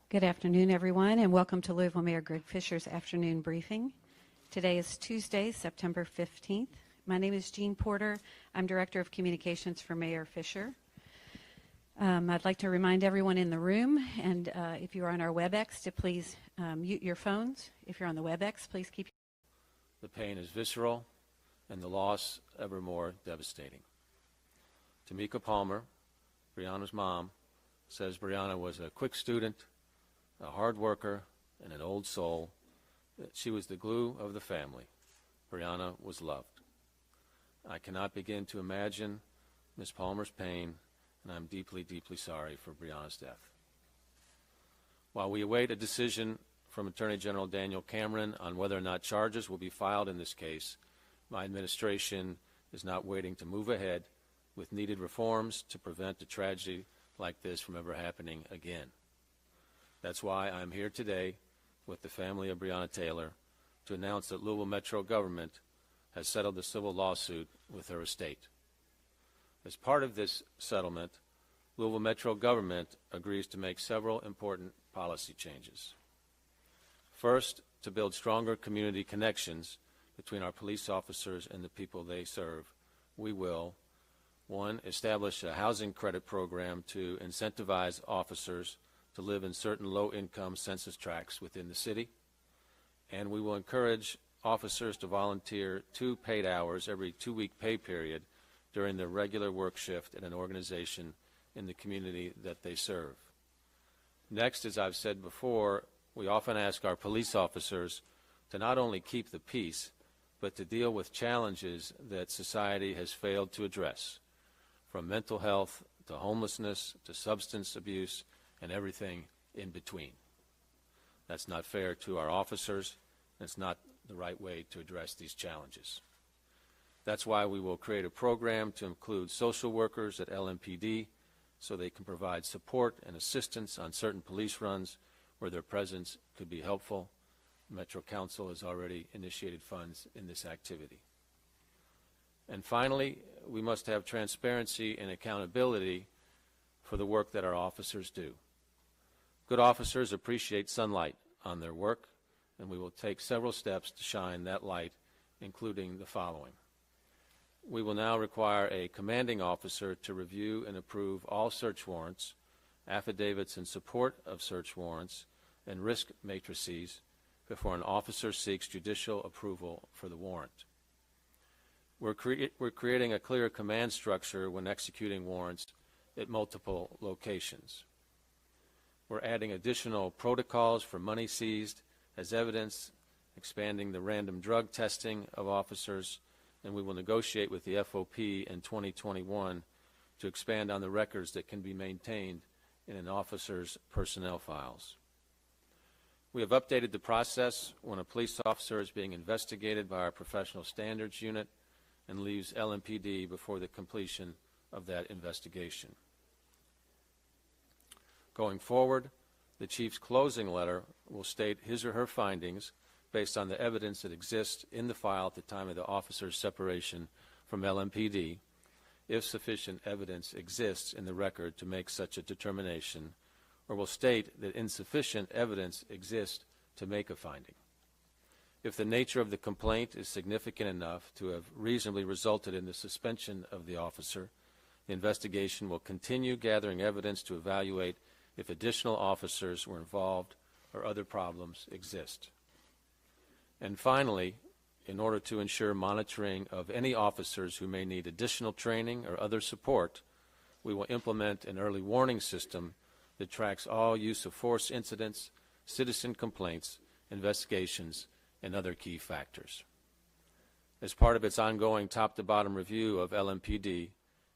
Good afternoon, everyone, and welcome to Louisville Mayor Greg Fisher's afternoon briefing. Today is Tuesday, September 15th. My name is Jean Porter. I'm Director of Communications for Mayor Fisher. I'd like to remind everyone in the room, and if you are on our WebEx, to please mute your phones. If you're on the WebEx, please keep. The pain is visceral, and the loss ever more devastating. Tamika Palmer, Breonna's mom, says Breonna was a quick student, a hard worker, and an old soul. She was the glue of the family. Breonna was loved. I cannot begin to imagine Ms. Palmer's pain, and I'm deeply, deeply sorry for Breonna's death. While we await a decision from Attorney General Daniel Cameron on whether or not charges will be filed in this case, my administration is not waiting to move ahead with needed reforms to prevent a tragedy like this from ever happening again. That's why I'm here today with the family of Breonna Taylor to announce that Louisville Metro government has settled the civil lawsuit with her estate. As part of this settlement, Louisville Metro government agrees to make several important policy changes. First, to build stronger community connections between our police officers and the people they serve, we will, one, establish a housing credit program to incentivize officers to live in certain low-income census tracts within the city, and we will encourage officers to volunteer 2 paid hours every 2-week pay period during their regular work shift at an organization in the community that they serve. Next, as I've said before, we often ask our police officers to not only keep the peace, but to deal with challenges that society has failed to address, from mental health to homelessness to substance abuse and everything in between. That's not fair to our officers, and it's not the right way to address these challenges. That's why we will create a program to include social workers at LMPD so they can provide support and assistance on certain police runs where their presence could be helpful. Metro Council has already initiated funds in this activity. And finally, we must have transparency and accountability for the work that our officers do. Good officers appreciate sunlight on their work, and we will take several steps to shine that light, including the following. We will now require a commanding officer to review and approve all search warrants, affidavits in support of search warrants, and risk matrices before an officer seeks judicial approval for the warrant. We're creating a clear command structure when executing warrants at multiple locations. We're adding additional protocols for money seized as evidence, expanding the random drug testing of officers, and we will negotiate with the FOP in 2021 to expand on the records that can be maintained in an officer's personnel files. We have updated the process when a police officer is being investigated by our professional standards unit and leaves LMPD before the completion of that investigation. Going forward, the Chief's closing letter will state his or her findings based on the evidence that exists in the file at the time of the officer's separation from LMPD, if sufficient evidence exists in the record to make such a determination, or will state that insufficient evidence exists to make a finding. If the nature of the complaint is significant enough to have reasonably resulted in the suspension of the officer, the investigation will continue gathering evidence to evaluate if additional officers were involved or other problems exist. And finally, in order to ensure monitoring of any officers who may need additional training or other support, we will implement an early warning system that tracks all use of force incidents, citizen complaints, investigations, and other key factors. As part of its ongoing top-to-bottom review of LMPD,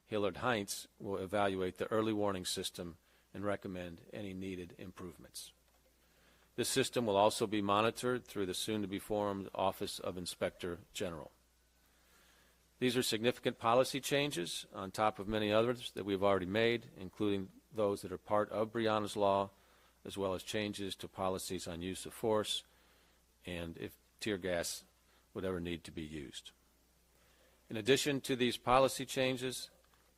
Hillard Heinz will evaluate the early warning system and recommend any needed improvements. This system will also be monitored through the soon-to-be-formed Office of Inspector General. These are significant policy changes on top of many others that we've already made, including those that are part of Breonna's law, as well as changes to policies on use of force and if tear gas would ever need to be used. In addition to these policy changes,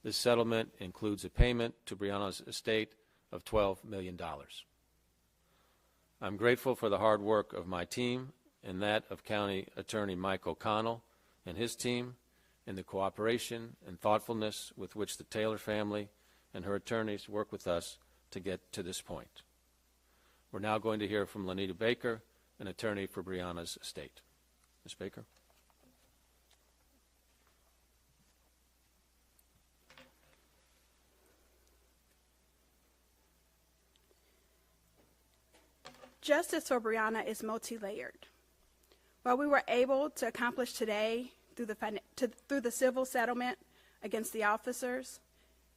this settlement includes a payment to Breonna's estate of $12 million. I'm grateful for the hard work of my team and that of County Attorney Mike O'Connell and his team, and the cooperation and thoughtfulness with which the Taylor family and her attorneys work with us to get to this point. We're now going to hear from Lonita Baker, an attorney for Breonna's estate. Ms. Baker. Justice for Breonna is multi-layered. What we were able to accomplish today through the civil settlement against the officers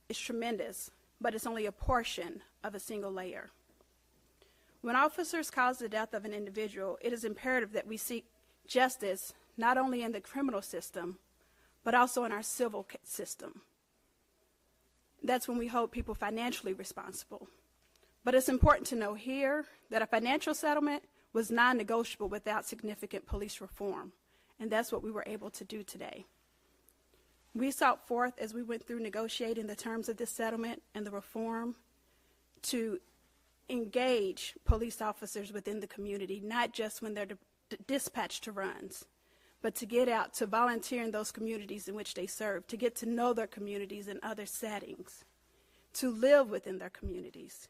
is tremendous, but it's only a portion of a single layer. When officers cause the death of an individual, it is imperative that we seek justice not only in the criminal system, but also in our civil system. That's when we hold people financially responsible. But it's important to know here that a financial settlement was non-negotiable without significant police reform, and that's what we were able to do today. We sought forth, as we went through negotiating the terms of this settlement and the reform, to engage police officers within the community, not just when they're dispatched to runs, but to get out, to volunteer in those communities in which they serve, to get to know their communities in other settings, to live within their communities,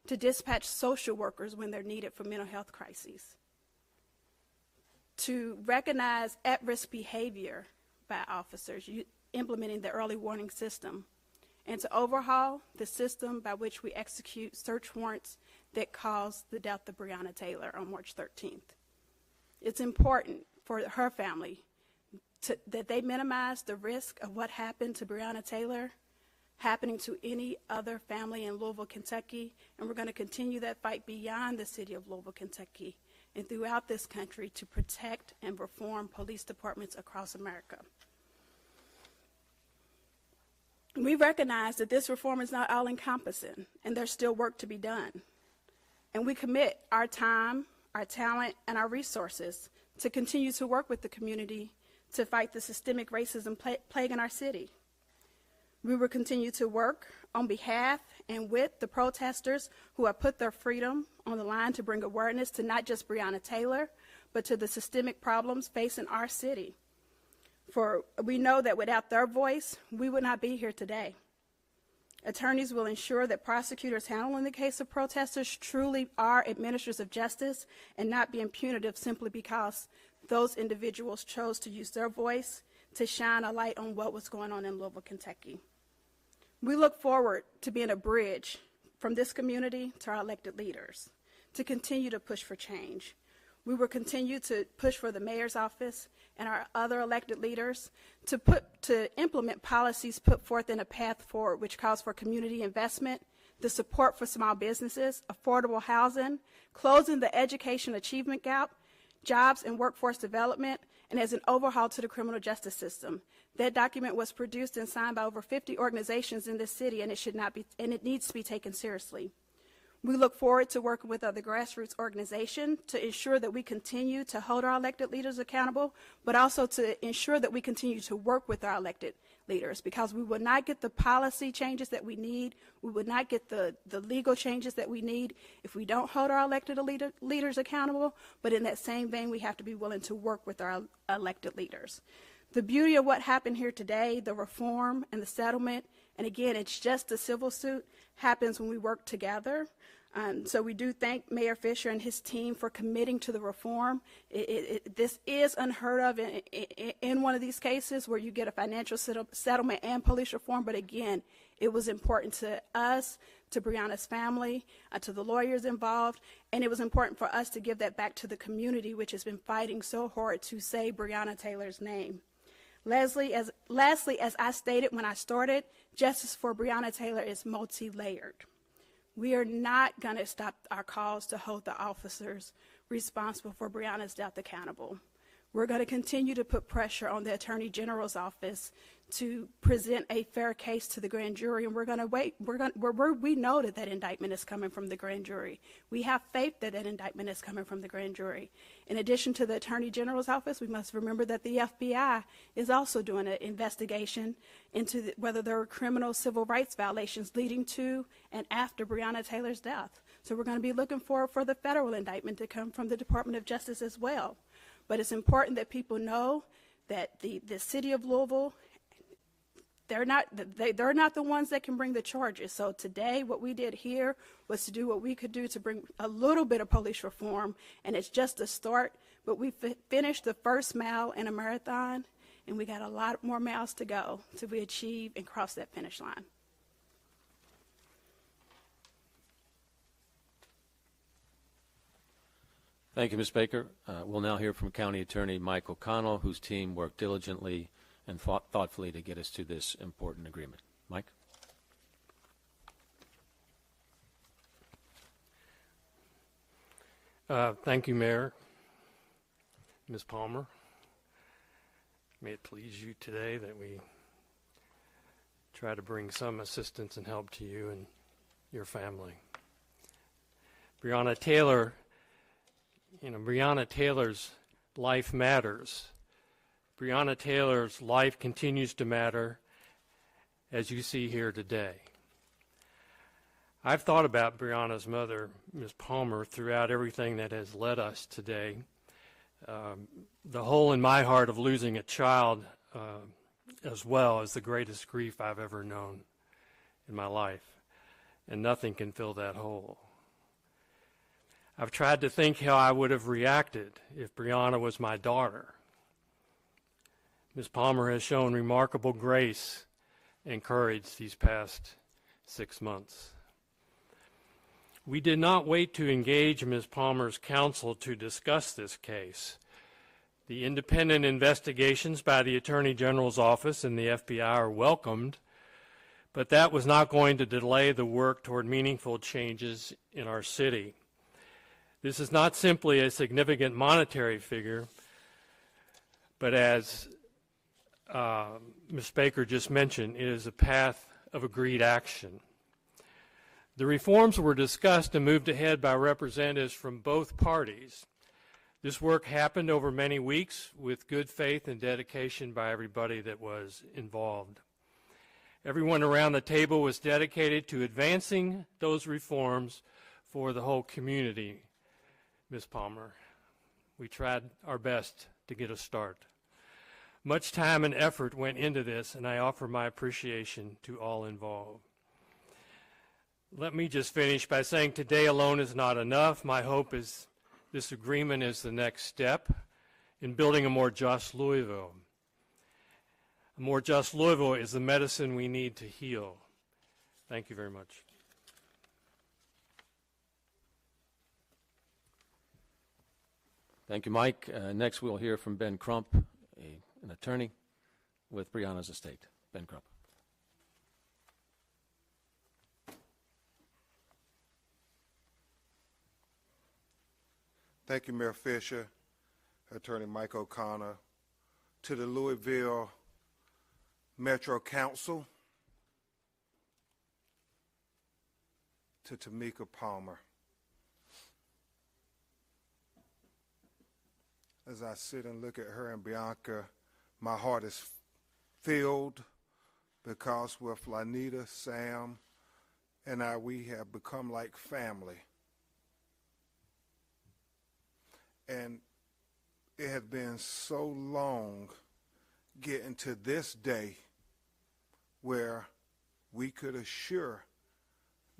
to dispatch social workers when they're needed for mental health crises, to recognize at-risk behavior by officers, implementing the early warning system, and to overhaul the system by which we execute search warrants that caused the death of Breonna Taylor on March 13th. It's important for her family that they minimize the risk of what happened to Breonna Taylor happening to any other family in Louisville, Kentucky, and we're going to continue that fight beyond the city of Louisville, Kentucky, and throughout this country to protect and reform police departments across America. We recognize that this reform is not all-encompassing, and there's still work to be done. And we commit our time, our talent, and our resources to continue to work with the community to fight the systemic racism plaguing our city. We will continue to work on behalf and with the protesters who have put their freedom on the line to bring awareness to not just Breonna Taylor, but to the systemic problems facing our city. For we know that without their voice, we would not be here today. Attorneys will ensure that prosecutors handling the case of protesters truly are administrators of justice and not being punitive simply because those individuals chose to use their voice to shine a light on what was going on in Louisville, Kentucky. We look forward to being a bridge from this community to our elected leaders, to continue to push for change. We will continue to push for the mayor's office and our other elected leaders to implement policies put forth in a path forward which calls for community investment, the support for small businesses, affordable housing, closing the education achievement gap, jobs and workforce development, and as an overhaul to the criminal justice system. That document was produced and signed by over 50 organizations in this city, and it needs to be taken seriously. We look forward to working with other grassroots organizations to ensure that we continue to hold our elected leaders accountable, but also to ensure that we continue to work with our elected leaders, because we will not get the policy changes that we need, we will not get the legal changes that we need if we don't hold our elected leaders accountable, but in that same vein, we have to be willing to work with our elected leaders. The beauty of what happened here today, the reform and the settlement, and again, it's just a civil suit, happens when we work together. So we do thank Mayor Fisher and his team for committing to the reform. This is unheard of in one of these cases where you get a financial settlement and police reform, but again, it was important to us, to Breonna's family, to the lawyers involved, and it was important for us to give that back to the community, which has been fighting so hard to say Breonna Taylor's name. Lastly, as I stated when I started, justice for Breonna Taylor is multi-layered. We are not going to stop our calls to hold the officers responsible for Breonna's death accountable. We're going to continue to put pressure on the Attorney General's office to present a fair case to the grand jury, and we're going to wait. We know that indictment is coming from the grand jury. We have faith that indictment is coming from the grand jury. In addition to the Attorney General's office, we must remember that the FBI is also doing an investigation into whether there were criminal civil rights violations leading to and after Breonna Taylor's death. So we're going to be looking for the federal indictment to come from the Department of Justice as well. But it's important that people know that the city of Louisville, they're not the ones that can bring the charges. So today, what we did here was to do what we could do to bring a little bit of police reform, and it's just a start. But we finished the first mile in a marathon, and we got a lot more miles to go till we achieve and cross that finish line. Thank you, Ms. Baker. We'll now hear from County Attorney Mike O'Connell, whose team worked diligently and thoughtfully to get us to this important agreement. Mike? Thank you, Mayor. Ms. Palmer, may it please you today that we try to bring some assistance and help to you and your family. Breonna Taylor, Breonna Taylor's life matters. Breonna Taylor's life continues to matter, as you see here today. I've thought about Breonna's mother, Ms. Palmer, throughout everything that has led us today. The hole in my heart of losing a child as well is the greatest grief I've ever known in my life, and nothing can fill that hole. I've tried to think how I would have reacted if Breonna was my daughter. Ms. Palmer has shown remarkable grace and courage these past 6 months. We did not wait to engage Ms. Palmer's counsel to discuss this case. The independent investigations by the Attorney General's office and the FBI are welcomed, but that was not going to delay the work toward meaningful changes in our city. This is not simply a significant monetary figure, but as Ms. Baker just mentioned, it is a path of agreed action. The reforms were discussed and moved ahead by representatives from both parties. This work happened over many weeks with good faith and dedication by everybody that was involved. Everyone around the table was dedicated to advancing those reforms for the whole community, Ms. Palmer. We tried our best to get a start. Much time and effort went into this, and I offer my appreciation to all involved. Let me just finish by saying today alone is not enough. My hope is this agreement is the next step in building a more just Louisville. A more just Louisville is the medicine we need to heal. Thank you very much. Thank you, Mike. Next, we'll hear from Ben Crump, an attorney with Breonna's estate. Ben Crump. Thank you, Mayor Fisher, Attorney Mike O'Connor, to the Louisville Metro Council, to Tamika Palmer. As I sit and look at her and Bianca, my heart is filled because with Lonita, Sam, and I, we have become like family. And it has been so long getting to this day where we could assure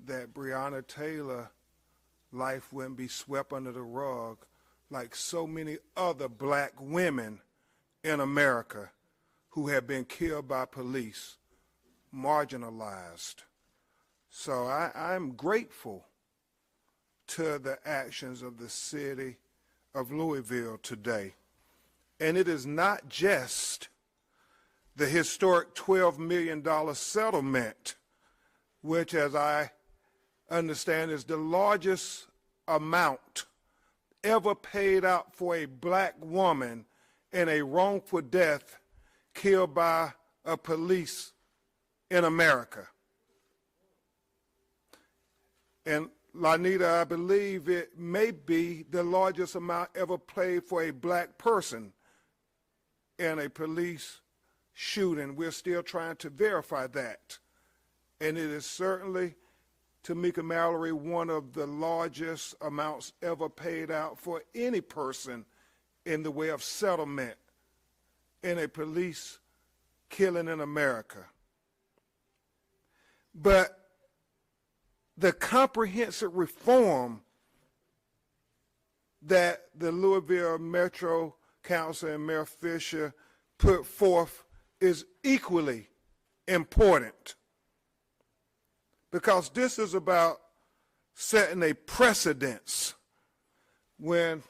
that Breonna Taylor life wouldn't be swept under the rug like so many other black women in America who have been killed by police, marginalized. So I'm grateful to the actions of the city of Louisville today. And it is not just the historic $12 million settlement, which, as I understand, is the largest amount ever paid out for a black woman in a wrongful death killed by a police in America. And Lonita, I believe it may be the largest amount ever paid for a black person in a police shooting. We're still trying to verify that. And it is certainly Tamika Mallory one of the largest amounts ever paid out for any person in the way of settlement in a police killing in America. But the comprehensive reform that the Louisville Metro Council and Mayor Fisher put forth is equally important, because this is about setting a precedence. When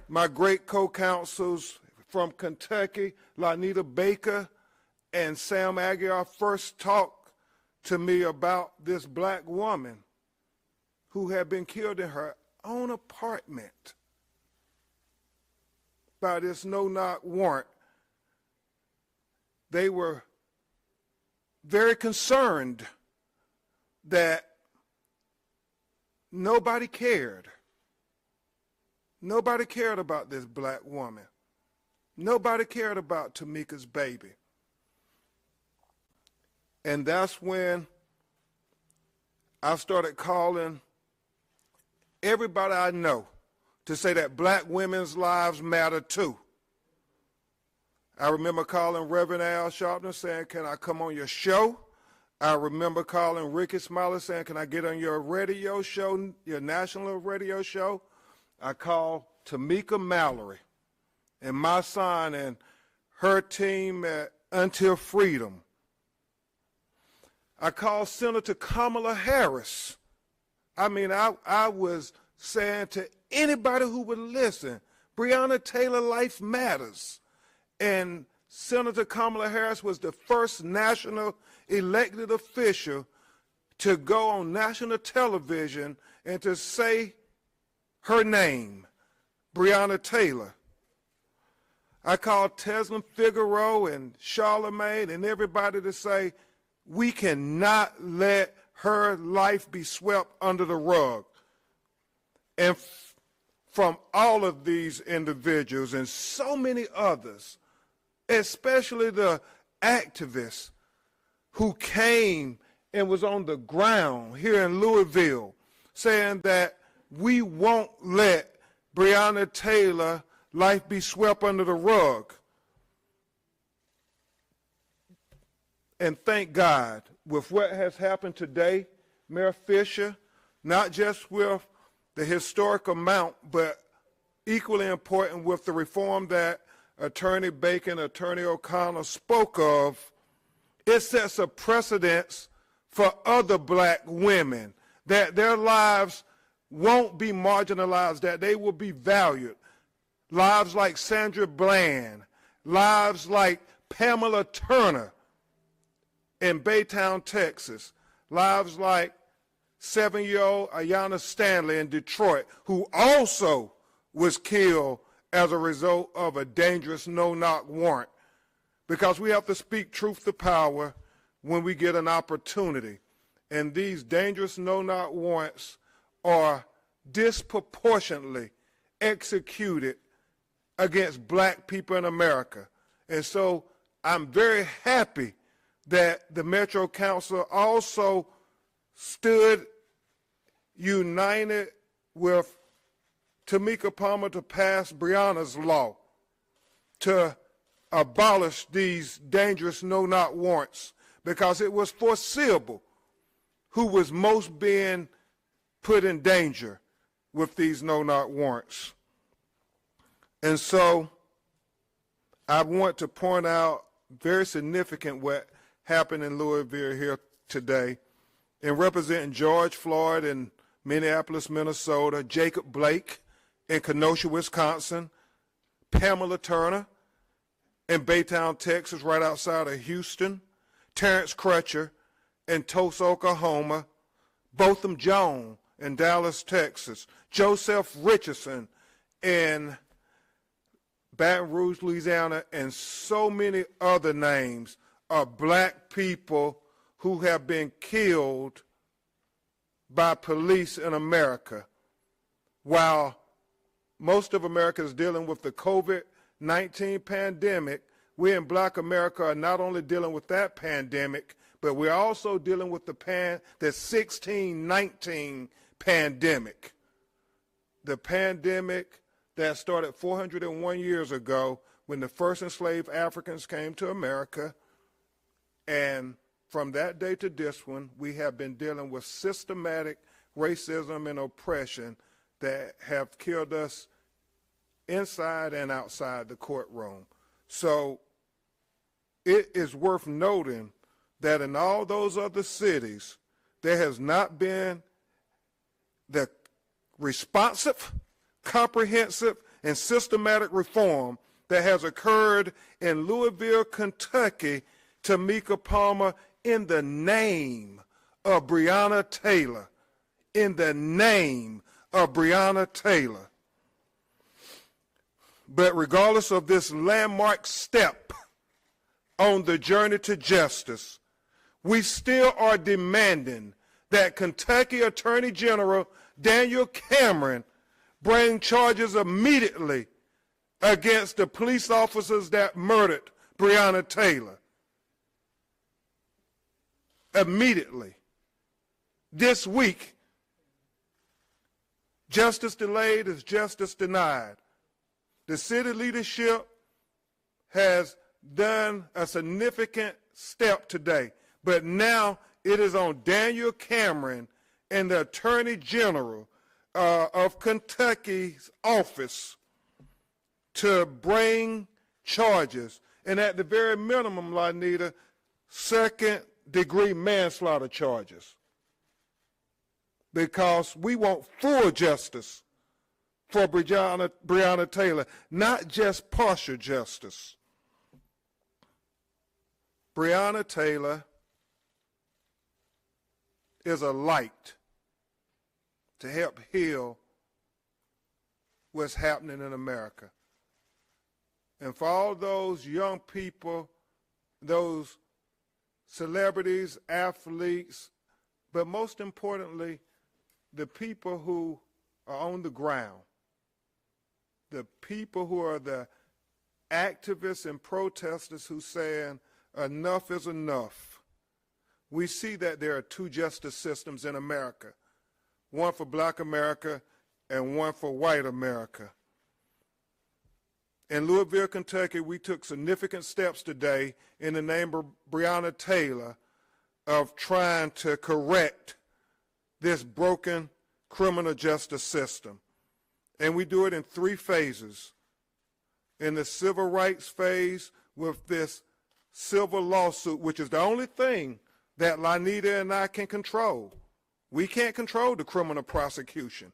my great co-counsels from Kentucky, Lonita Baker and Sam Aguiar, first talked to me about this black woman who had been killed in her own apartment by this no-knock warrant, they were very concerned that nobody cared. Nobody cared about this black woman. Nobody cared about Tamika's baby. And that's when I started calling everybody I know to say that black women's lives matter too. I remember calling Reverend Al Sharpton saying, can I come on your show? I remember calling Ricky Smiley saying, can I get on your radio show, your national radio show? I called Tamika Mallory and my son and her team at Until Freedom. I called Senator Kamala Harris. I mean, I was saying to anybody who would listen, Breonna Taylor life matters. And Senator Kamala Harris was the first national elected official to go on national television and to say her name, Breonna Taylor. I called Teslim Figaro and Charlemagne and everybody to say, we cannot let her life be swept under the rug. And from all of these individuals and so many others, especially the activists who came and was on the ground here in Louisville saying that we won't let Breonna Taylor life be swept under the rug. And thank God, with what has happened today, Mayor Fisher, not just with the historic amount, but equally important with the reform that Attorney Baker and Attorney O'Connor spoke of, it sets a precedence for other black women, that their lives won't be marginalized, that they will be valued. Lives like Sandra Bland, lives like Pamela Turner in Baytown, Texas, lives like 7-year-old Ayanna Stanley in Detroit, who also was killed as a result of a dangerous no-knock warrant. Because we have to speak truth to power when we get an opportunity. And these dangerous no-knock warrants are disproportionately executed against black people in America. And so I'm very happy that the Metro Council also stood united with Tamika Palmer to pass Breonna's law to abolish these dangerous no-knock warrants, because it was foreseeable who was most being put in danger with these no-knock warrants. And so I want to point out very significant what happened in Louisville here today in representing George Floyd in Minneapolis, Minnesota, Jacob Blake in Kenosha, Wisconsin, Pamela Turner in Baytown, Texas, right outside of Houston, Terrence Crutcher in Tulsa, Oklahoma, Botham Jones in Dallas, Texas, Joseph Richardson in Baton Rouge, Louisiana, and so many other names of black people who have been killed by police in America. While most of America is dealing with the COVID-19 pandemic, we in Black America are not only dealing with that pandemic, but but we're also dealing with the 1619 pandemic. The pandemic that started 401 years ago when the first enslaved Africans came to America. And from that day to this one, we have been dealing with systematic racism and oppression that have killed us inside and outside the courtroom. So it is worth noting that in all those other cities, there has not been the responsive, comprehensive, and systematic reform that has occurred in Louisville, Kentucky, Tamika Palmer, in the name of Breonna Taylor. In the name of Breonna Taylor. But regardless of this landmark step on the journey to justice, we still are demanding that Kentucky Attorney General Daniel Cameron bring charges immediately against the police officers that murdered Breonna Taylor. Immediately. This week, justice delayed is justice denied. The city leadership has done a significant step today, but now it is on Daniel Cameron and the Attorney General of Kentucky's office to bring charges, and at the very minimum, Lonita, second-degree manslaughter charges, because we want full justice for Breonna Taylor, not just partial justice. Breonna Taylor is a light to help heal what's happening in America. And for all those young people, those celebrities, athletes, but most importantly, the people who are on the ground, the people who are the activists and protesters who saying enough is enough. We see that there are two justice systems in America, one for black America and one for white America. In Louisville, Kentucky, we took significant steps today in the name of Breonna Taylor of trying to correct this broken criminal justice system. And we do it in 3 phases. In the civil rights phase with this civil lawsuit, which is the only thing that Lonita and I can control. We can't control the criminal prosecution.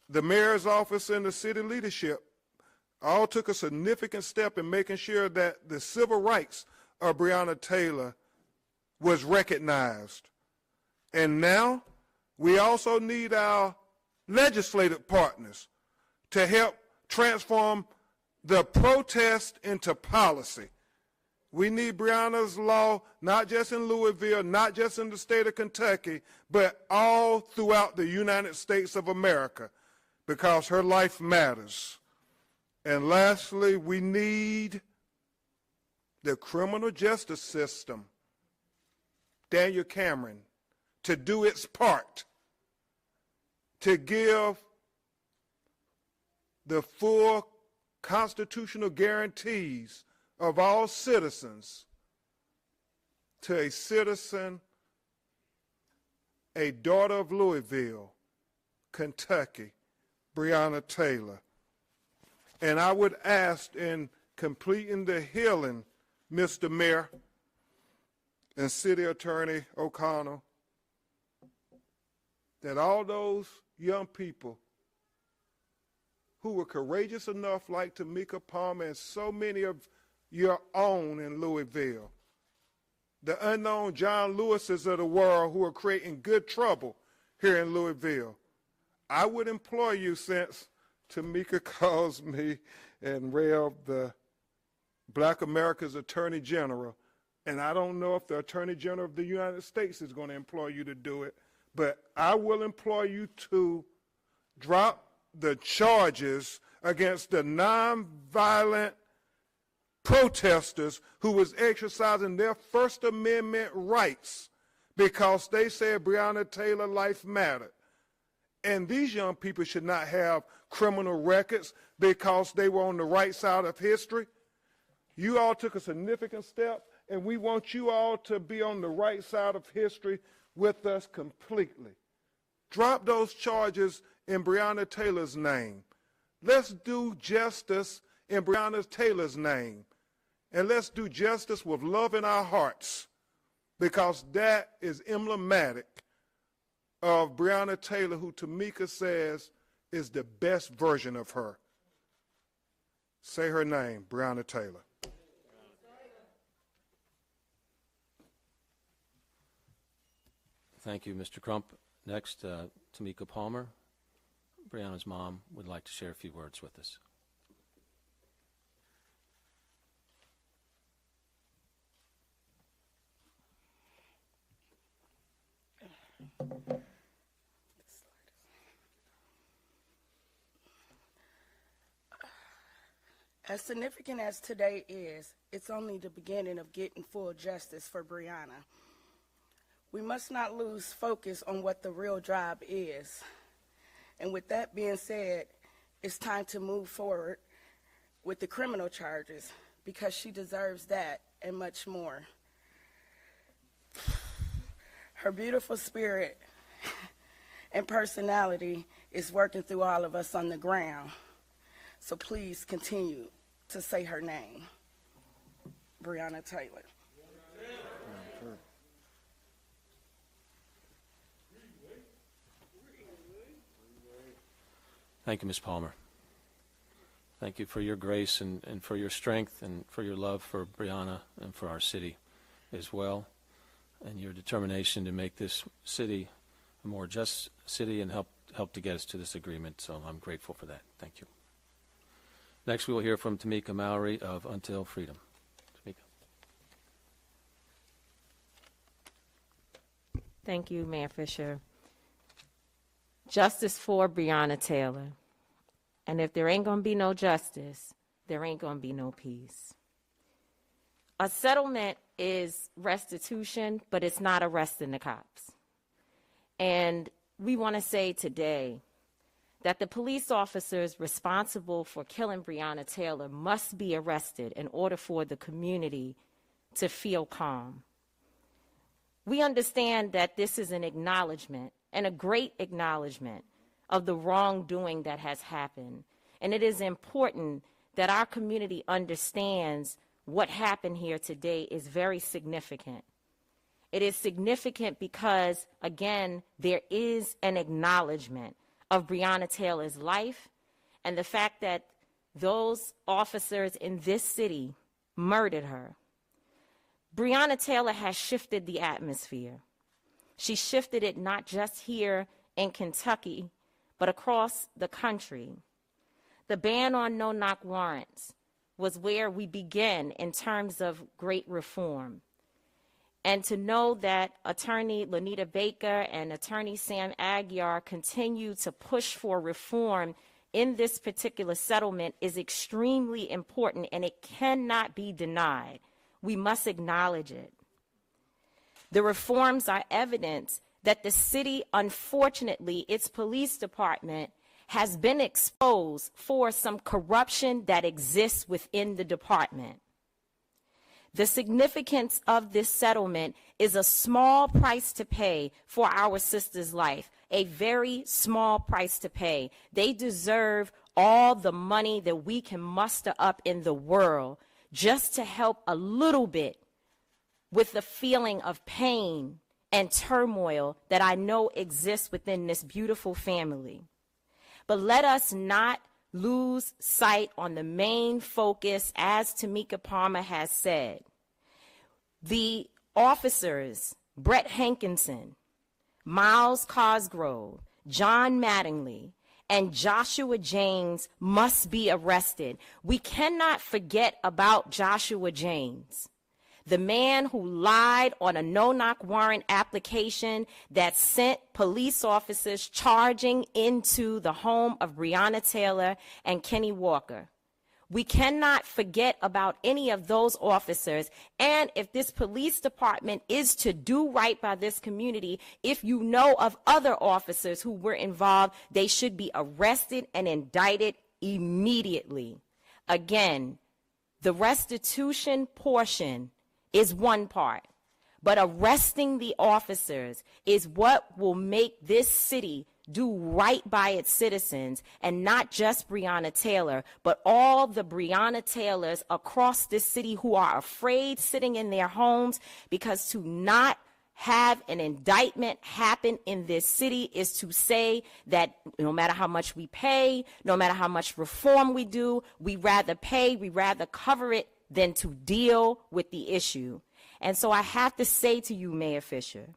The mayor's office and the city leadership all took a significant step in making sure that the civil rights of Breonna Taylor was recognized. And now we also need our legislative partners to help transform the protest into policy. We need Breonna's law, not just in Louisville, not just in the state of Kentucky, but all throughout the United States of America, because her life matters. And lastly, we need the criminal justice system, Daniel Cameron, to do its part to give the full constitutional guarantees of all citizens to a citizen, a daughter of Louisville, Kentucky, Breonna Taylor. And I would ask, in completing the healing, Mr. Mayor and City Attorney O'Connell, that all those young people who were courageous enough, like Tamika Palmer and so many of your own in Louisville, the unknown John Lewises of the world who are creating good trouble here in Louisville, I would implore you, since Tamika calls me and Rev the Black America's Attorney General, and I don't know if the Attorney General of the United States is going to employ you to do it, but I will implore you to drop the charges against the nonviolent protesters who was exercising their First Amendment rights because they said Breonna Taylor life mattered. And these young people should not have criminal records because they were on the right side of history. You all took a significant step, and we want you all to be on the right side of history with us completely. Drop those charges in Breonna Taylor's name. Let's do justice in Breonna Taylor's name. And let's do justice with love in our hearts, because that is emblematic of Breonna Taylor, who Tamika says is the best version of her. Say her name, Breonna Taylor. Thank you, Mr. Crump. Next, Tamika Palmer, Breonna's mom, would like to share a few words with us. As significant as today is, it's only the beginning of getting full justice for Breonna. We must not lose focus on what the real job is. And with that being said, it's time to move forward with the criminal charges, because she deserves that and much more. Her beautiful spirit and personality is working through all of us on the ground. So please continue to say her name, Breonna Taylor. Thank you, Ms. Palmer. Thank you for your grace and for your strength and for your love for Breonna and for our city as well, and your determination to make this city a more just city and help to get us to this agreement. So I'm grateful for that. Thank you. Next, we will hear from Tamika Mallory of Until Freedom. Tamika. Thank you, Mayor Fisher. Justice for Breonna Taylor. And if there ain't going to be no justice, there ain't going to be no peace. A settlement is restitution, but it's not arresting the cops. And we want to say today that the police officers responsible for killing Breonna Taylor must be arrested in order for the community to feel calm. We understand that this is an acknowledgement, and a great acknowledgement, of the wrongdoing that has happened. And it is important that our community understands what happened here today is very significant. It is significant because, again, there is an acknowledgement of Breonna Taylor's life and the fact that those officers in this city murdered her. Breonna Taylor has shifted the atmosphere. She shifted it not just here in Kentucky, but across the country. The ban on no-knock warrants was where we begin in terms of great reform. And to know that Attorney Lonita Baker and Attorney Sam Aguiar continue to push for reform in this particular settlement is extremely important, and it cannot be denied. We must acknowledge it. The reforms are evidence that the city, unfortunately, its police department, has been exposed for some corruption that exists within the department. The significance of this settlement is a small price to pay for our sister's life, a very small price to pay. They deserve all the money that we can muster up in the world just to help a little bit with the feeling of pain and turmoil that I know exists within this beautiful family. But let us not lose sight on the main focus, as Tamika Palmer has said. The officers, Brett Hankinson, Miles Cosgrove, John Mattingly, and Joshua James must be arrested. We cannot forget about Joshua James, the man who lied on a no-knock warrant application that sent police officers charging into the home of Breonna Taylor and Kenny Walker. We cannot forget about any of those officers. And if this police department is to do right by this community, if you know of other officers who were involved, they should be arrested and indicted immediately. Again, the restitution portion is one part, but arresting the officers is what will make this city do right by its citizens, and not just Breonna Taylor, but all the Breonna Taylors across this city who are afraid sitting in their homes, because to not have an indictment happen in this city is to say that no matter how much we pay, no matter how much reform we do, we rather pay, we rather cover it than to deal with the issue. And so I have to say to you, Mayor Fisher,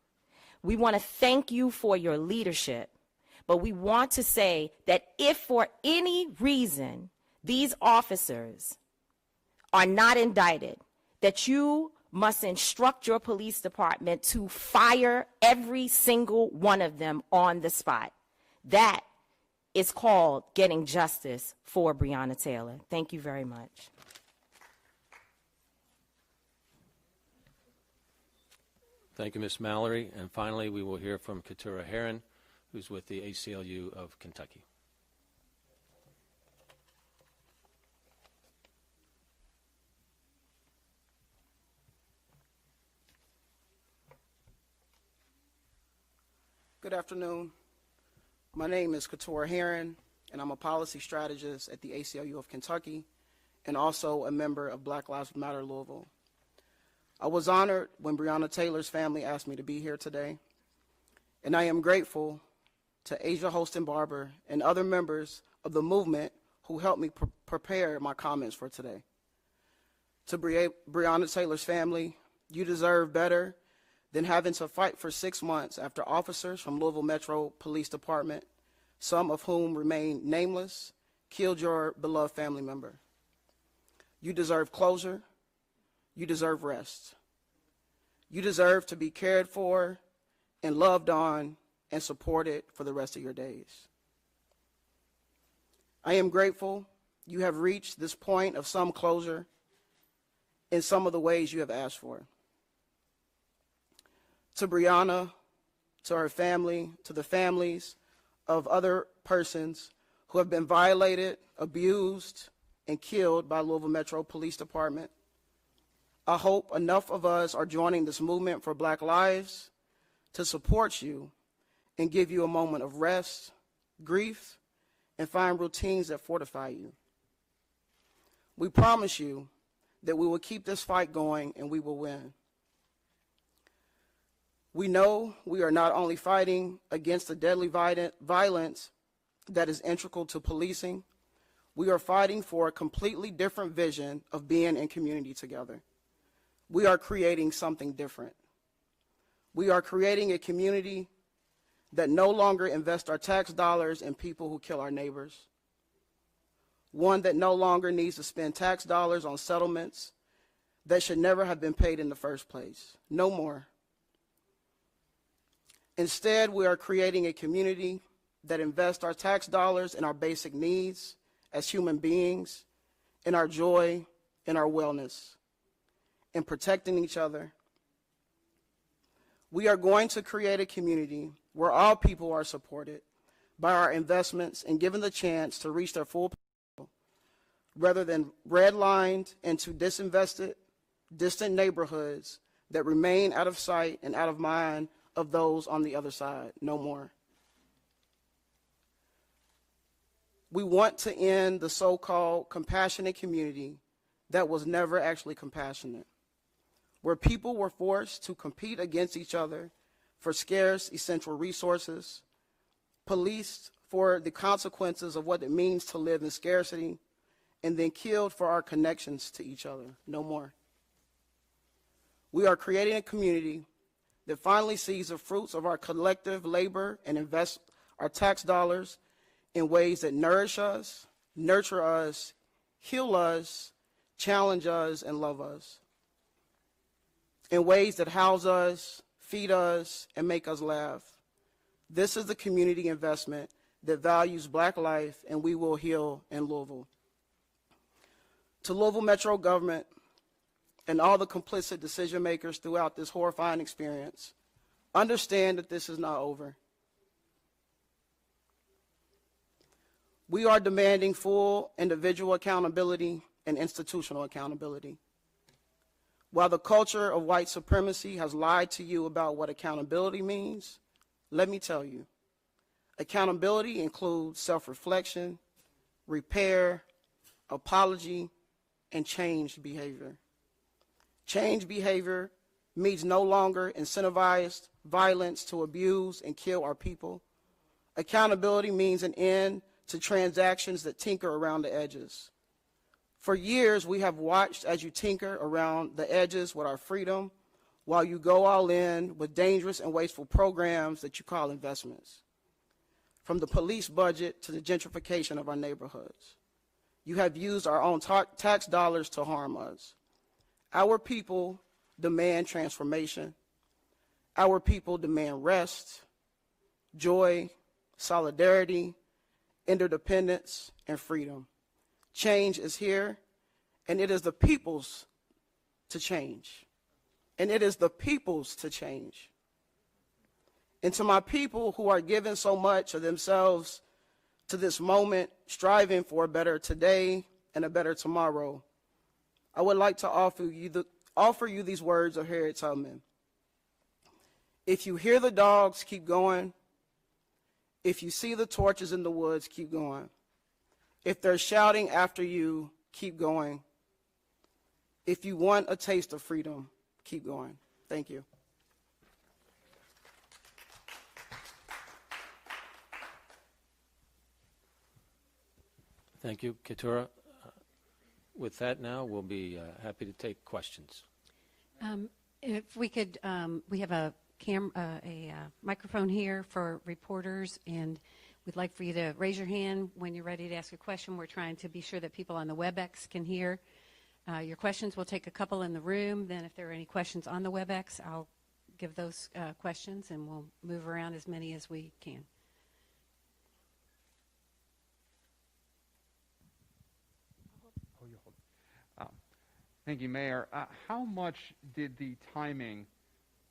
we want to thank you for your leadership. But we want to say that if for any reason these officers are not indicted, that you must instruct your police department to fire every single one of them on the spot. That is called getting justice for Breonna Taylor. Thank you very much. Thank you, Ms. Mallory. And finally, we will hear from Keturah Herron, who's with the ACLU of Kentucky. Good afternoon. My name is Keturah Herron, and I'm a policy strategist at the ACLU of Kentucky and also a member of Black Lives Matter Louisville. I was honored when Breonna Taylor's family asked me to be here today, and I am grateful to Asia Holston Barber and other members of the movement who helped me prepare my comments for today. To Breonna Taylor's family, you deserve better than having to fight for 6 months after officers from Louisville Metro Police Department, some of whom remain nameless, killed your beloved family member. You deserve closure. You deserve rest. You deserve to be cared for and loved on and supported for the rest of your days. I am grateful you have reached this point of some closure in some of the ways you have asked for. To Breonna, to her family, to the families of other persons who have been violated, abused, and killed by Louisville Metro Police Department, I hope enough of us are joining this movement for Black lives to support you and give you a moment of rest, grief, and find routines that fortify you. We promise you that we will keep this fight going and we will win. We know we are not only fighting against the deadly violence that is integral to policing, we are fighting for a completely different vision of being in community together. We are creating something different. We are creating a community that no longer invests our tax dollars in people who kill our neighbors. One that no longer needs to spend tax dollars on settlements that should never have been paid in the first place. No more. Instead, we are creating a community that invests our tax dollars in our basic needs as human beings, in our joy, in our wellness, in protecting each other. We are going to create a community where all people are supported by our investments and given the chance to reach their full potential, rather than redlined into disinvested, distant neighborhoods that remain out of sight and out of mind of those on the other side. No more. We want to end the so-called compassionate community that was never actually compassionate, where people were forced to compete against each other for scarce essential resources, policed for the consequences of what it means to live in scarcity, and then killed for our connections to each other. No more. We are creating a community that finally sees the fruits of our collective labor and invests our tax dollars in ways that nourish us, nurture us, heal us, challenge us, and love us. In ways that house us, feed us, and make us laugh. This is the community investment that values Black life, and we will heal in Louisville. To Louisville Metro government and all the complicit decision makers throughout this horrifying experience, understand that this is not over. We are demanding full individual accountability and institutional accountability. While the culture of white supremacy has lied to you about what accountability means, let me tell you, accountability includes self-reflection, repair, apology, and changed behavior. Changed behavior means no longer incentivized violence to abuse and kill our people. Accountability means an end to transactions that tinker around the edges. For years, we have watched as you tinker around the edges with our freedom while you go all in with dangerous and wasteful programs that you call investments. From the police budget to the gentrification of our neighborhoods. You have used our own tax dollars to harm us. Our people demand transformation. Our people demand rest, joy, solidarity, interdependence, and freedom. Change is here, and it is the people's to change. And it is the people's to change. And to my people who are giving so much of themselves to this moment, striving for a better today and a better tomorrow, I would like to offer you these words of Harriet Tubman. If you hear the dogs, keep going. If you see the torches in the woods, keep going. If they're shouting after you, keep going. If you want a taste of freedom, keep going. Thank you. Thank you, Keturah. With that now, we'll be happy to take questions. If we could, we have a microphone here for reporters, and we'd like for you to raise your hand when you're ready to ask a question. We're trying to be sure that people on the WebEx can hear your questions. We'll take a couple in the room. Then if there are any questions on the WebEx, I'll give those questions, and we'll move around as many as we can. Thank you, Mayor. How much did the timing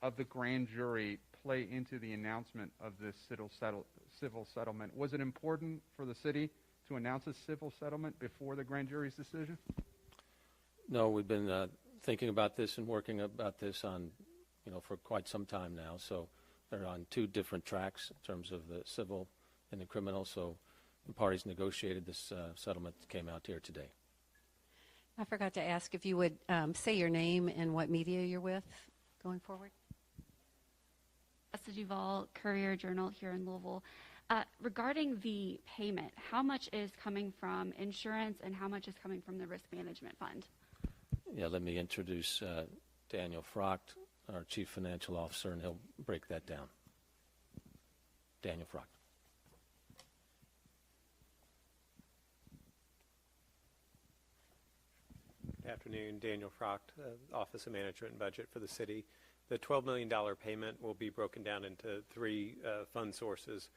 of the grand jury play into the announcement of this civil settlement? Was it important for the city to announce a civil settlement before the grand jury's decision? No, we've been thinking about this and working about this on, for quite some time now. So they're on two different tracks in terms of the civil and the criminal. So the parties negotiated this settlement that came out here today. I forgot to ask if you would say your name and what media you're with going forward. Jessica Duval, Courier-Journal here in Louisville. Regarding the payment, how much is coming from insurance and how much is coming from the risk management fund? Yeah, let me introduce Daniel Frocht, our Chief Financial Officer, and he'll break that down. Daniel Frocht. Good afternoon, Daniel Frocht, Office of Management and Budget for the city. The $12 million payment will be broken down into three fund sources.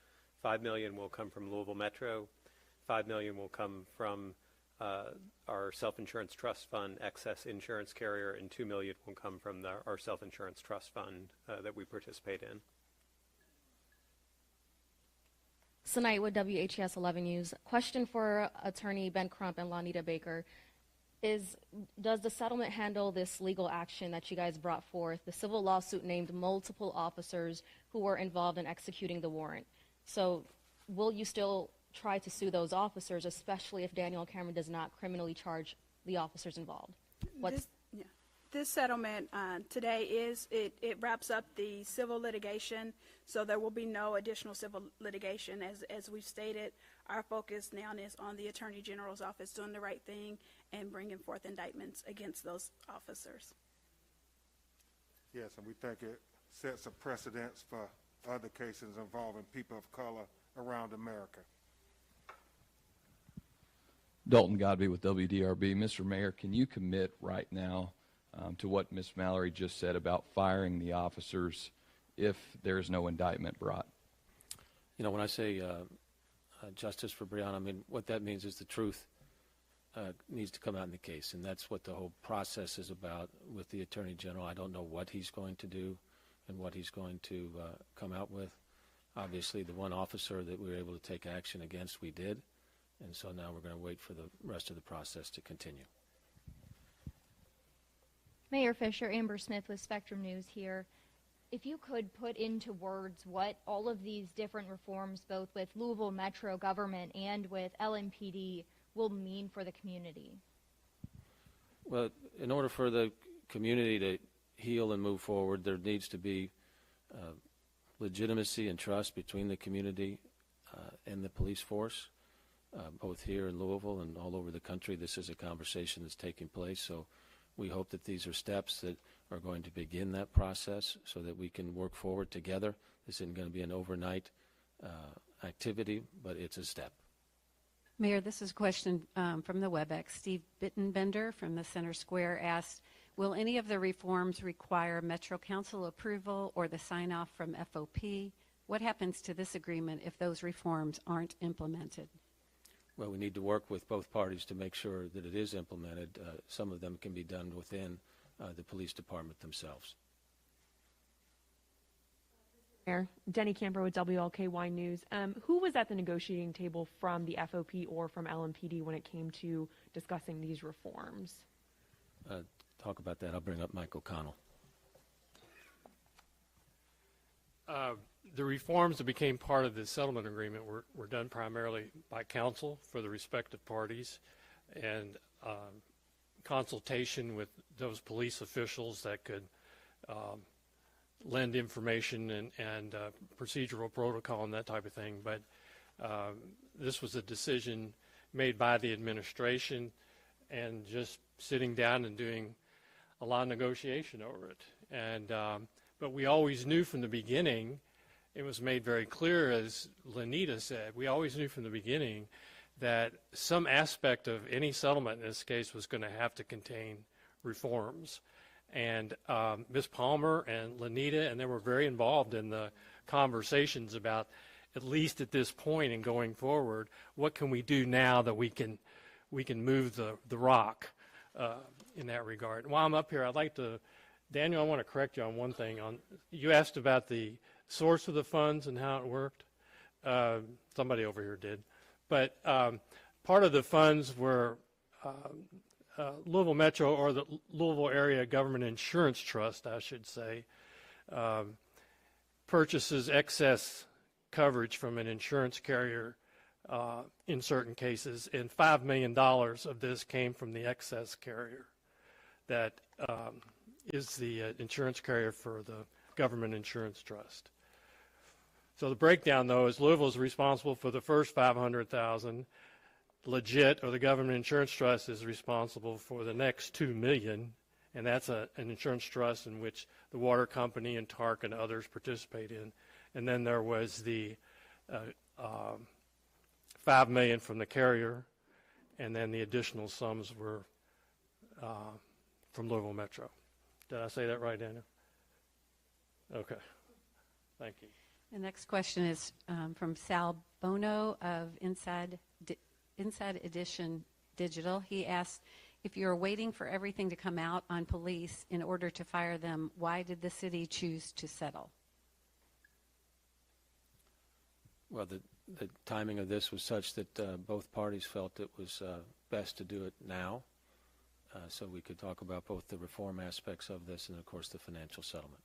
$5 million will come from Louisville Metro, $5 million will come from our self-insurance trust fund, excess insurance carrier, and $2 million will come from our self-insurance trust fund that we participate in. Tonight with WHES 11 News. Question for Attorney Ben Crump and Lonita Baker. Does the settlement handle this legal action that you guys brought forth? The civil lawsuit named multiple officers who were involved in executing the warrant. So will you still try to sue those officers, especially if Daniel Cameron does not criminally charge the officers involved? This settlement today it wraps up the civil litigation, so there will be no additional civil litigation. As we've stated, our focus now is on the Attorney General's office doing the right thing and bringing forth indictments against those officers. Yes, and we think it sets a precedence for other cases involving people of color around America. Dalton Godby with WDRB. Mr. Mayor, can you commit right now to what Ms. Mallory just said about firing the officers if there is no indictment brought? When I say justice for Breonna, I mean, what that means is the truth needs to come out in the case, and that's what the whole process is about with the Attorney General. I don't know what he's going to do and what he's going to come out with. Obviously, the one officer that we were able to take action against, we did, and so now we're going to wait for the rest of the process to continue. Mayor Fisher, Amber Smith with Spectrum News here. If you could put into words what all of these different reforms, both with Louisville Metro government and with LMPD, will mean for the community. Well, in order for the community to heal and move forward, there needs to be legitimacy and trust between the community and the police force, both here in Louisville and all over the country. This is a conversation that's taking place, so we hope that these are steps that are going to begin that process so that we can work forward together. This isn't going to be an overnight activity, but it's a step. Mayor, this is a question from the WebEx. Steve Bittenbender from the Center Square asked, will any of the reforms require Metro Council approval or the sign-off from FOP? What happens to this agreement if those reforms aren't implemented? Well, we need to work with both parties to make sure that it is implemented. Some of them can be done within the police department themselves. Mayor, Denny Camper with WLKY News. Who was at the negotiating table from the FOP or from LMPD when it came to discussing these reforms? Talk about that. I'll bring up Mike O'Connell. The reforms that became part of the settlement agreement were done primarily by counsel for the respective parties, and consultation with those police officials that could lend information and procedural protocol and that type of thing. But this was a decision made by the administration and just sitting down and doing a lot of negotiation over it. And but we always knew from the beginning, it was made very clear, as Lonita said, we always knew from the beginning that some aspect of any settlement in this case was going to have to contain reforms. And Ms. Palmer and Lonita, and they were very involved in the conversations about, at least at this point and going forward, what can we do now that we can move the rock in that regard. And while I'm up here, I'd like to, Daniel, I want to correct you on one thing. You asked about the source of the funds and how it worked. Somebody over here did. But part of the funds were Louisville Metro, or the Louisville Area Government Insurance Trust, I should say, purchases excess coverage from an insurance carrier in certain cases, and $5 million of this came from the excess carrier that is the insurance carrier for the Government Insurance Trust. So the breakdown, though, is Louisville is responsible for the first $500,000. Legit, or the Government Insurance Trust, is responsible for the next $2 million, and that's an insurance trust in which the water company and TARC and others participate in. And then there was the $5 million from the carrier, and then the additional sums were from Louisville Metro. Did I say that right, Daniel? Okay. Thank you. The next question is from Sal Bono of Inside Edition Digital. He asked, if you're waiting for everything to come out on police in order to fire them, why did the city choose to settle? Well, the timing of this was such that both parties felt it was best to do it now, so we could talk about both the reform aspects of this and, of course, the financial settlement.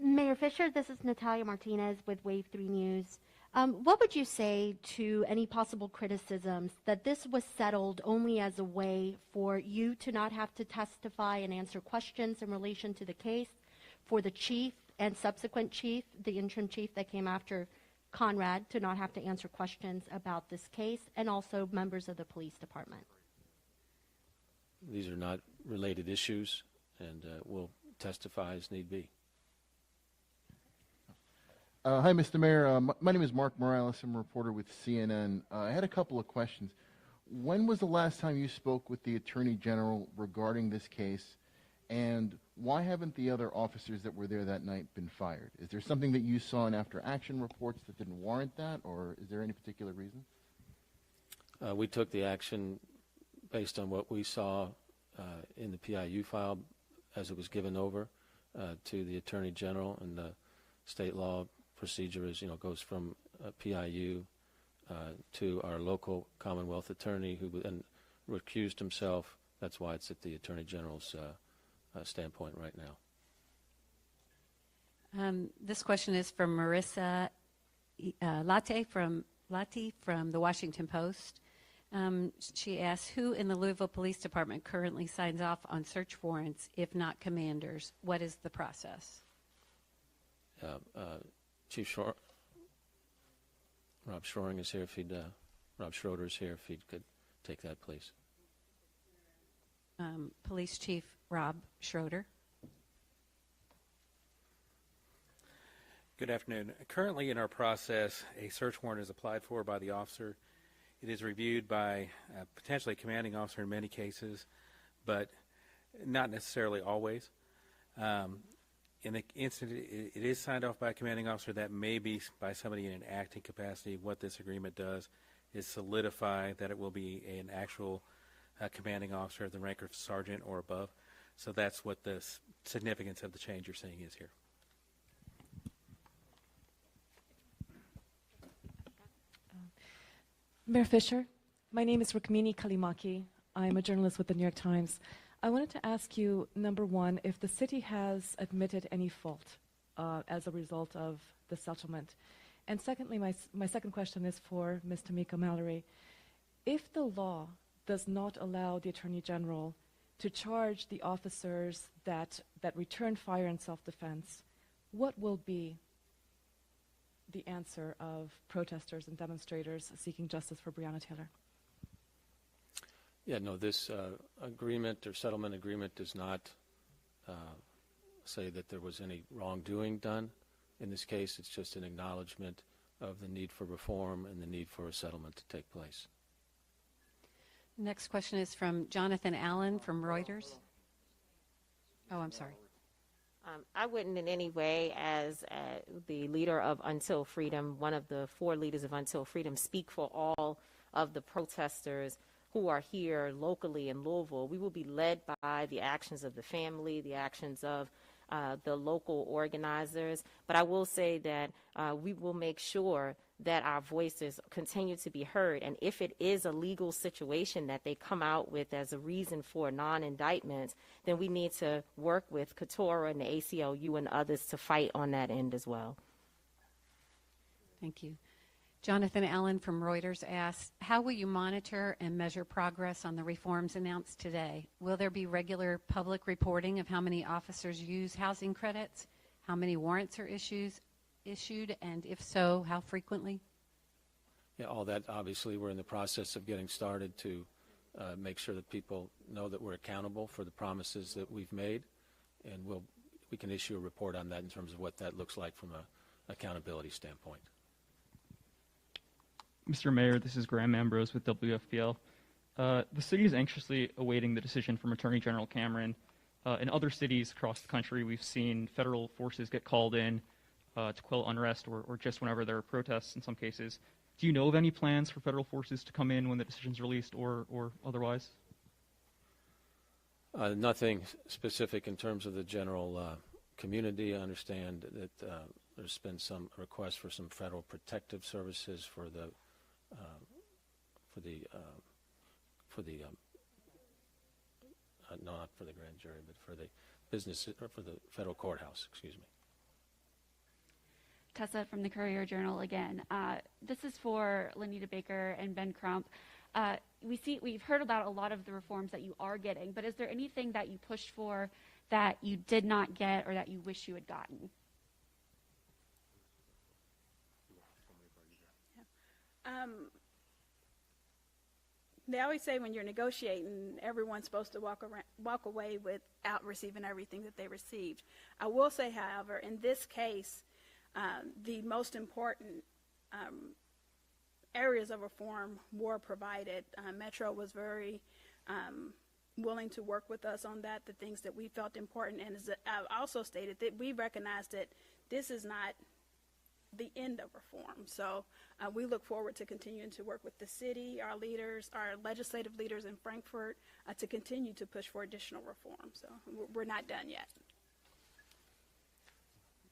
Mayor Fisher, this is Natalia Martinez with Wave 3 News. What would you say to any possible criticisms that this was settled only as a way for you to not have to testify and answer questions in relation to the case, for the chief and subsequent chief, the interim chief that came after Conrad, to not have to answer questions about this case, and also members of the police department? These are not related issues, and we'll testify as need be. Hi, Mr. Mayor. My name is Mark Morales. I'm a reporter with CNN. I had a couple of questions. When was the last time you spoke with the Attorney General regarding this case, and why haven't the other officers that were there that night been fired? Is there something that you saw in after-action reports that didn't warrant that, or is there any particular reason? We took the action based on what we saw in the PIU file as it was given over to the Attorney General, and the state law procedure is, goes from PIU to our local Commonwealth attorney, who then recused himself. That's why it's at the Attorney General's standpoint right now. This question is from Marissa Latte from the Washington Post. She asks, who in the Louisville Police Department currently signs off on search warrants, if not commanders? What is the process? Chief Rob Schroeder is here. If he could take that, please. Police Chief Rob Schroeder. Good afternoon. Currently in our process, a search warrant is applied for by the officer. It is reviewed by potentially a commanding officer in many cases, but not necessarily always. In the instant it is signed off by a commanding officer, that may be by somebody in an acting capacity. What this agreement does is solidify that it will be an actual commanding officer of the rank of sergeant or above. So that's what the significance of the change you're seeing is here. Mayor Fisher, my name is Rukmini Kalimaki. I'm a journalist with the New York Times. I wanted to ask you, number one, if the city has admitted any fault as a result of the settlement. And secondly, my second question is for Ms. Tamika Mallory. If the law does not allow the Attorney General to charge the officers that returned fire in self-defense, what will be the answer of protesters and demonstrators seeking justice for Breonna Taylor? Yeah, no, this agreement or settlement agreement does not say that there was any wrongdoing done. In this case, it's just an acknowledgement of the need for reform and the need for a settlement to take place. Next question is from Jonathan Allen from Reuters. Oh, I'm sorry. I wouldn't in any way, as the leader of Until Freedom, one of the 4 leaders of Until Freedom, speak for all of the protesters who are here locally in Louisville. We will be led by the actions of the family, the actions of the local organizers. But I will say that we will make sure that our voices continue to be heard. And if it is a legal situation that they come out with as a reason for non-indictment, then we need to work with Katora and the ACLU and others to fight on that end as well. Thank you. Jonathan Allen from Reuters asks, how will you monitor and measure progress on the reforms announced today? Will there be regular public reporting of how many officers use housing credits, how many warrants are issued, and if so, how frequently? Yeah, all that, obviously, we're in the process of getting started to make sure that people know that we're accountable for the promises that we've made, and we can issue a report on that in terms of what that looks like from an accountability standpoint. Mr. Mayor, this is Graham Ambrose with WFPL. The city is anxiously awaiting the decision from Attorney General Cameron. In other cities across the country, we've seen federal forces get called in to quell unrest or just whenever there are protests in some cases. Do you know of any plans for federal forces to come in when the decision's released or otherwise? Nothing specific in terms of the general community. I understand that there's been some requests for some federal protective services for the not for the grand jury, but for the business or for the federal courthouse. Excuse me. Tessa from the Courier-Journal again. This is for Lonita Baker and Ben Crump. We've heard about a lot of the reforms that you are getting, but is there anything that you pushed for that you did not get or that you wish you had gotten? They always say when you're negotiating, everyone's supposed to walk away without receiving everything that they received. I will say, however, in this case, the most important areas of reform were provided. Metro was very willing to work with us on that, the things that we felt important. And as I've also stated, that we recognize that this is not the end of reform. So we look forward to continuing to work with the city, our leaders, our legislative leaders in Frankfurt, to continue to push for additional reform. So we're not done yet.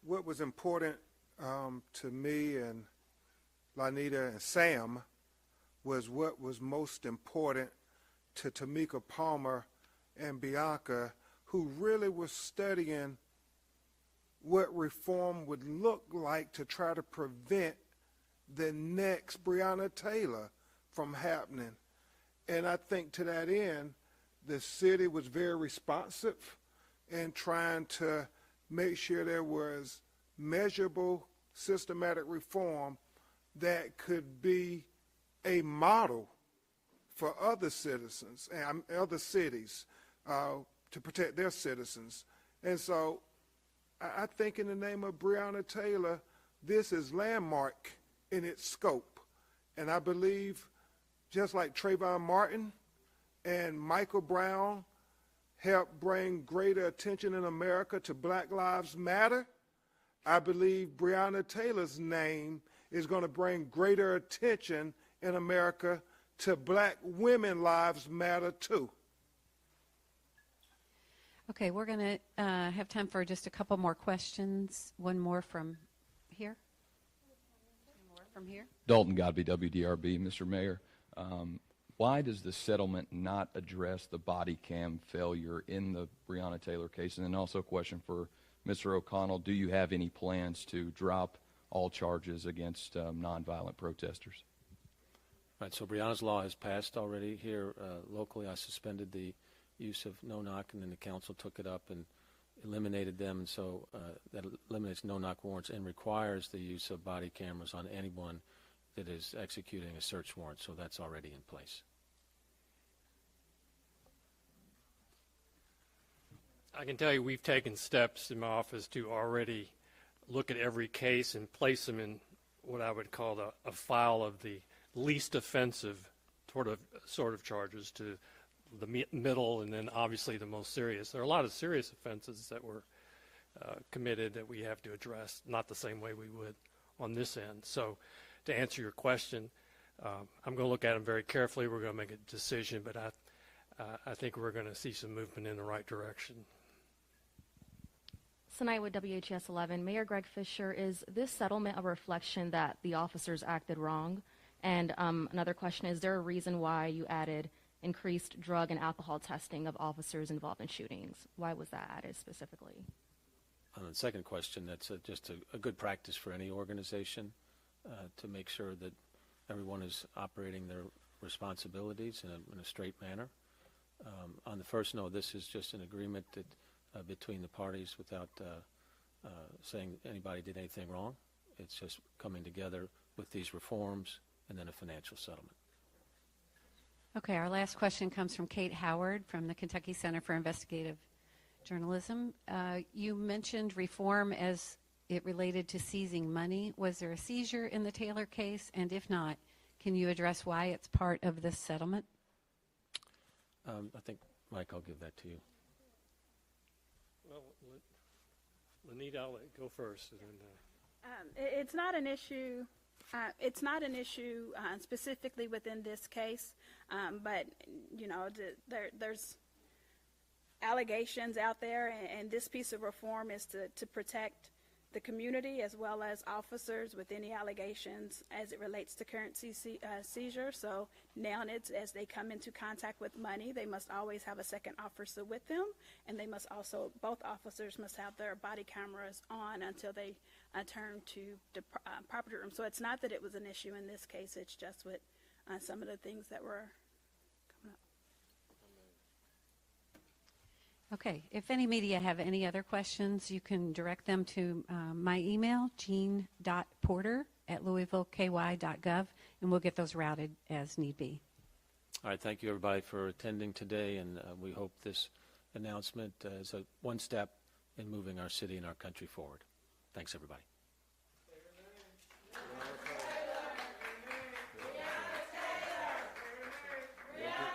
What was important to me and Lonita and Sam was what was most important to Tamika Palmer and Bianca, who really were studying what reform would look like to try to prevent the next Breonna Taylor from happening. And I think to that end, the city was very responsive in trying to make sure there was measurable, systematic reform that could be a model for other citizens and other cities to protect their citizens. And so I think in the name of Breonna Taylor, this is landmark in its scope. And I believe just like Trayvon Martin and Michael Brown helped bring greater attention in America to Black Lives Matter, I believe Breonna Taylor's name is going to bring greater attention in America to Black women lives matter too. Okay, we're going to have time for just a couple more questions. One more from here. One more from here. Dalton Godby, WDRB. Mr. Mayor, why does the settlement not address the body cam failure in the Breonna Taylor case? And then also a question for Mr. O'Connell. Do you have any plans to drop all charges against nonviolent protesters? Right, so Breonna's law has passed already here locally. I suspended the use of no-knock, and then the council took it up and eliminated them, and so that eliminates no-knock warrants and requires the use of body cameras on anyone that is executing a search warrant, so that's already in place. I can tell you we've taken steps in my office to already look at every case and place them in what I would call a file of the least offensive sort of charges to the middle, and then obviously the most serious. There are a lot of serious offenses that were committed that we have to address, not the same way we would on this end. So to answer your question, I'm going to look at them very carefully. We're going to make a decision, but I think we're going to see some movement in the right direction. Tonight with WHS 11, Mayor Greg Fisher, is this settlement a reflection that the officers acted wrong? And another question, is there a reason why you added increased drug and alcohol testing of officers involved in shootings? Why was that added specifically? On the second question, that's just a good practice for any organization to make sure that everyone is operating their responsibilities in a straight manner. On the first note, this is just an agreement that between the parties without saying anybody did anything wrong. It's just coming together with these reforms and then a financial settlement. Okay, our last question comes from Kate Howard from the Kentucky Center for Investigative Journalism. You mentioned reform as it related to seizing money. Was there a seizure in the Taylor case? And if not, can you address why it's part of this settlement? I think, Mike, I'll give that to you. Well, Lonita, I'll let you go first. And then, It's not an issue. It's not an issue specifically within this case, but you know, there's allegations out there, and this piece of reform is to protect the community as well as officers with any allegations as it relates to currency seizure. So now it's, as they come into contact with money, they must always have a second officer with them, and they must also, both officers must have their body cameras on until they turn to the property room. So it's not that it was an issue in this case, it's just with some of the things that were coming up. Okay, if any media have any other questions, you can direct them to my email, jean.porter@louisvilleky.gov, and we'll get those routed as need be. All right, thank you everybody for attending today, and we hope this announcement is one step in moving our city and our country forward. Thanks everybody.